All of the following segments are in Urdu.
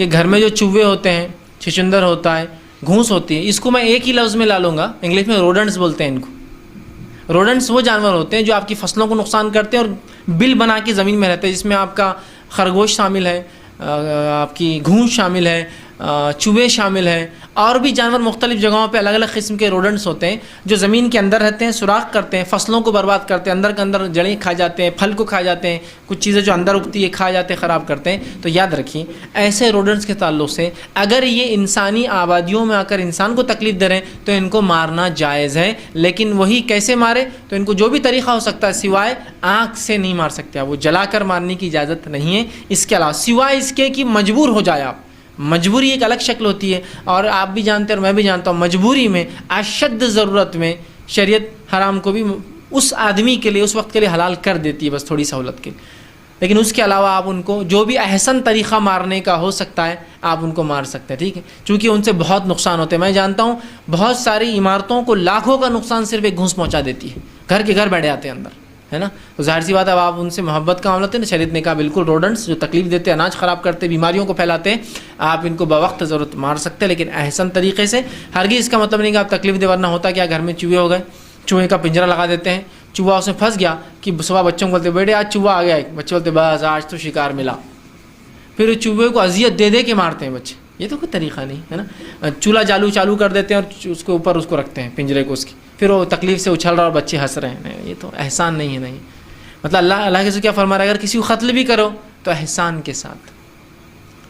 کہ گھر میں جو چوہے ہوتے ہیں، چھچندر ہوتا ہے، گھونس ہوتی ہے، اس کو میں ایک ہی لفظ میں لا لوں گا، انگلش میں روڈنٹس بولتے ہیں ان کو۔ روڈنٹس وہ جانور ہوتے ہیں جو آپ کی فصلوں کو نقصان کرتے ہیں اور بل بنا کے زمین میں رہتے ہیں، جس میں آپ کا خرگوش شامل ہے، آپ کی گھونس شامل ہے، چوہے شامل ہیں، اور بھی جانور مختلف جگہوں پہ الگ الگ قسم کے روڈنٹس ہوتے ہیں جو زمین کے اندر رہتے ہیں، سوراخ کرتے ہیں، فصلوں کو برباد کرتے ہیں، اندر کے اندر جڑیں کھا جاتے ہیں، پھل کو کھا جاتے ہیں، کچھ چیزیں جو اندر اگتی ہے کھا جاتے ہیں، خراب کرتے ہیں۔ تو یاد رکھیے ایسے روڈنٹس کے تعلق سے اگر یہ انسانی آبادیوں میں آ کر انسان کو تکلیف دے رہے ہیں تو ان کو مارنا جائز ہے، لیکن وہی کیسے مارے؟ تو ان کو جو بھی طریقہ ہو سکتا ہے، سوائے آنکھ سے نہیں مار سکتے، وہ جلا کر مارنے کی اجازت نہیں ہے۔ اس کے علاوہ سوائے اس کے کہ مجبور ہو جائے آپ، مجبوری ایک الگ شکل ہوتی ہے، اور آپ بھی جانتے ہیں اور میں بھی جانتا ہوں، مجبوری میں اشد ضرورت میں شریعت حرام کو بھی اس آدمی کے لیے اس وقت کے لیے حلال کر دیتی ہے، بس تھوڑی سہولت کے لیے۔ لیکن اس کے علاوہ آپ ان کو جو بھی احسن طریقہ مارنے کا ہو سکتا ہے آپ ان کو مار سکتے ہیں، ٹھیک ہے، چونکہ ان سے بہت نقصان ہوتے ہیں۔ میں جانتا ہوں بہت ساری عمارتوں کو لاکھوں کا نقصان صرف ایک گھونس پہنچا دیتی ہے، گھر کے گھر بیٹھ جاتے ہیں اندر، ہے نا۔ تو ظاہر سی بات ہے اب آپ ان سے محبت کا معاملہ ہے نا، شریعت نے کہا بالکل روڈنٹس جو تکلیف دیتے ہیں، اناج خراب کرتے، بیماریوں کو پھیلاتے ہیں، آپ ان کو بوقت ضرورت مار سکتے ہیں، لیکن احسن طریقے سے۔ ہرگز اس کا مطلب نہیں کہ آپ تکلیف دے، ورنہ ہوتا کیا، گھر میں چوہے ہو گئے، چوہے کا پنجرا لگا دیتے ہیں، چوہا اس میں پھنس گیا کہ صبح بچوں کو بولتے بیٹے آج چوہا آ گیا ایک، بچے بولتے بس آج تو شکار ملا، پھر چوہے کو اذیت دے دے کے مارتے ہیں بچے، یہ تو کوئی طریقہ نہیں ہے نا۔ چولہا چالو کر دیتے ہیں اور اس کے اوپر اس کو رکھتے ہیں پنجرے کو، اس کی پھر وہ تکلیف سے اچھل رہا اور بچے ہنس رہے ہیں، یہ تو احسان نہیں ہے۔ نہیں مطلب اللہ کے سے کیا فرما رہا ہے، اگر کسی کو قتل بھی کرو تو احسان کے ساتھ۔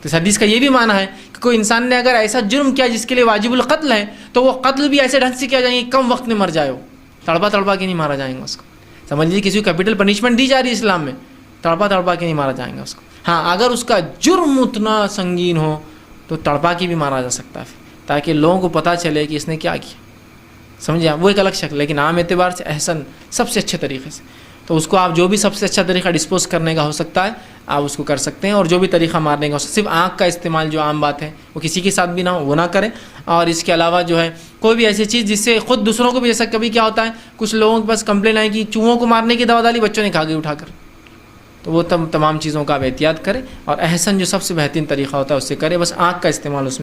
تو اس حدیث کا یہ بھی معنی ہے کہ کوئی انسان نے اگر ایسا جرم کیا جس کے لیے واجب القتل ہے تو وہ قتل بھی ایسے ڈھنگ سے کیا جائیں گے کم وقت میں مر جائے، ہو تڑپا کے نہیں مارا جائیں گا اس کو۔ سمجھ لیجیے کسی کو کیپٹل پنشمنٹ دی جا رہی ہے اسلام میں، تڑپا کے نہیں مارا جائیں گا اس کو۔ ہاں اگر اس کا جرم اتنا سنگین ہو تو تڑپا کے بھی مارا جا سکتا ہے، تاکہ لوگوں کو پتہ چلے کہ اس نے کیا کیا، سمجھے، وہ ایک الگ شکل، لیکن عام اعتبار سے احسن سب سے اچھے طریقے سے۔ تو اس کو آپ جو بھی سب سے اچھا طریقہ ڈسپوز کرنے کا ہو سکتا ہے آپ اس کو کر سکتے ہیں، اور جو بھی طریقہ مارنے کا ہو سکتا ہے، صرف آنکھ کا استعمال جو عام بات ہے وہ کسی کے ساتھ بھی نہ ہو، وہ نہ کریں۔ اور اس کے علاوہ جو ہے کوئی بھی ایسی چیز جس سے خود دوسروں کو بھی، جیسا کبھی کیا ہوتا ہے کچھ لوگوں کے پاس کمپلین آئی کہ چوہوں کو مارنے کی دوا ڈالی بچوں نے کھا گئی اٹھا کر، تو وہ تمام چیزوں کا آپ احتیاط کریں، اور احسن جو سب سے بہترین طریقہ ہوتا ہے اس سے کریں، بس آنکھ کا استعمال اس میں